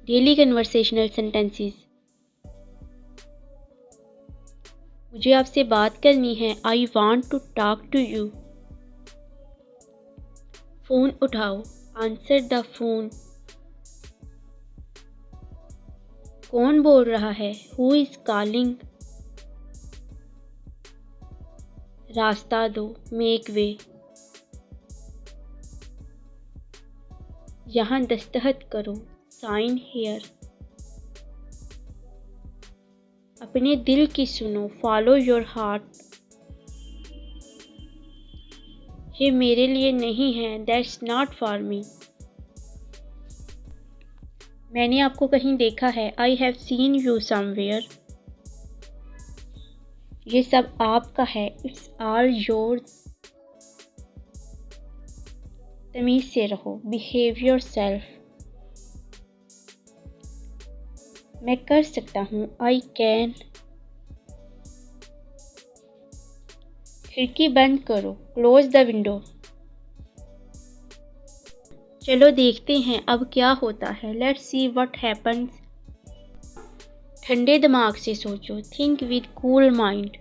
Daily conversational sentences. मुझे आपसे बात करनी है। I want to talk to you. Phone उठाओ। Answer the phone. कौन बोल रहा है? Who is calling? रास्ता दो। Make way. यहाँ दस्तखत करो। Sign here. अपने दिल की सुनो। Follow your heart. ये मेरे लिए नहीं है। That's not for me. मैंने आपको कहीं देखा है। I have seen you somewhere. ये सब आपका है। It's all yours. तमीज़ से रहो। Behave your self. मैं कर सकता हूँ। I can. खिड़की बंद करो। Close the window. चलो देखते हैं अब क्या होता है। Let's see what happens. ठंडे दिमाग से सोचो। Think with cool mind.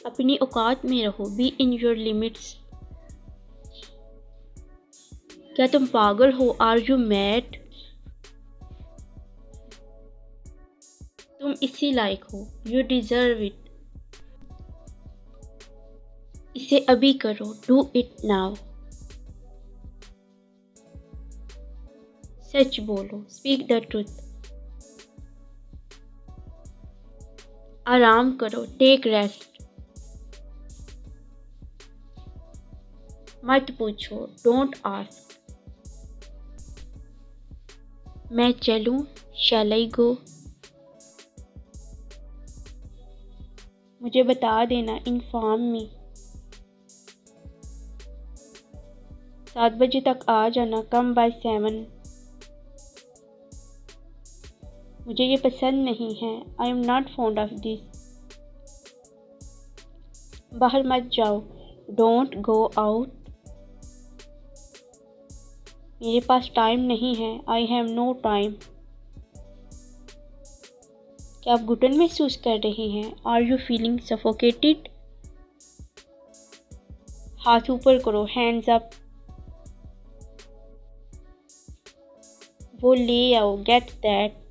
अपनी औकात में रहो। Be in your limits. क्या तुम पागल हो? Are you mad? तुम इसी लायक हो। You deserve it. इसे अभी करो। Do it now. सच बोलो। Speak the truth. आराम करो। Take rest. मत पूछो। Don't ask. मैं चलूं? शैल आई गो? मुझे बता देना। Inform me. 7 बजे तक आ जाना। Come by 7। मुझे ये पसंद नहीं है। I am not fond of this. बाहर मत जाओ। Don't go out. मेरे पास टाइम नहीं है। I have no time. क्या आप घुटन महसूस कर रहे हैं? Are you feeling suffocated? हाथ ऊपर करो। Hands up. वो ले आओ। Get that.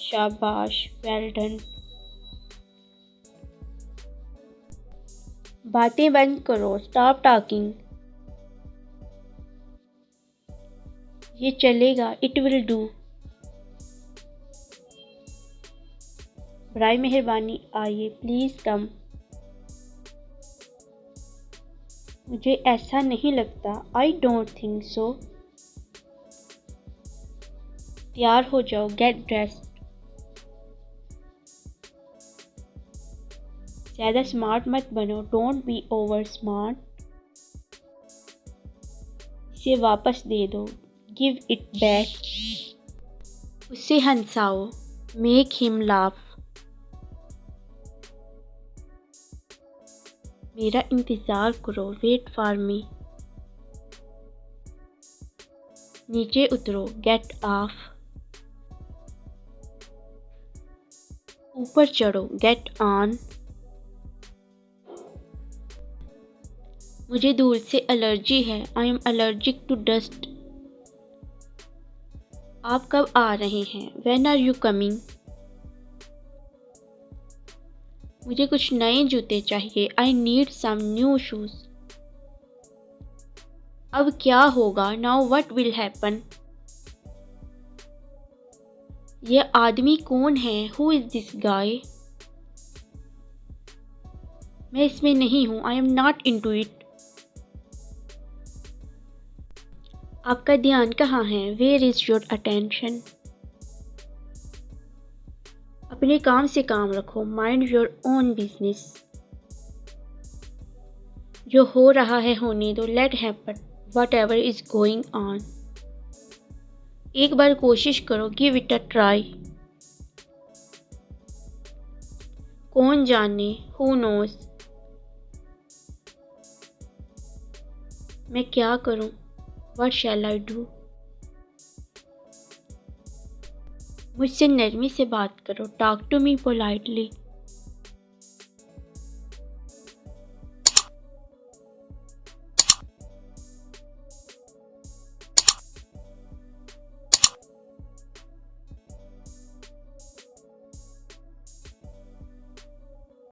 शाबाश। Well done. बातें बंद करो। Stop talking. ये चलेगा। It will do. बराए मेहरबानी आइए। Please come. मुझे ऐसा नहीं लगता। I don't think so. तैयार हो जाओ। Get dressed. ज़्यादा स्मार्ट मत बनो। Don't be over smart. इसे वापस दे दो। Give it back. उसे हंसाओ। Make him laugh. मेरा इंतज़ार करो। Wait for me. नीचे उतरो। Get off. ऊपर चढ़ो। Get on. मुझे धूल से एलर्जी है। I am allergic to dust. आप कब आ रहे हैं? When are you coming? मुझे कुछ नए जूते चाहिए। I need some new shoes. अब क्या होगा? Now what will happen? यह आदमी कौन है? Who is this guy? मैं इसमें नहीं हूँ। I am not into it. आपका ध्यान कहाँ है? Where is your attention? अपने काम से काम रखो। Mind your own business. जो हो रहा है होने दो। Let happen whatever is going on. एक बार कोशिश करो। Give it a try. कौन जाने? Who knows? मैं क्या करूं? What shall I do? मुझसे नरमी से बात करो। Talk to me politely.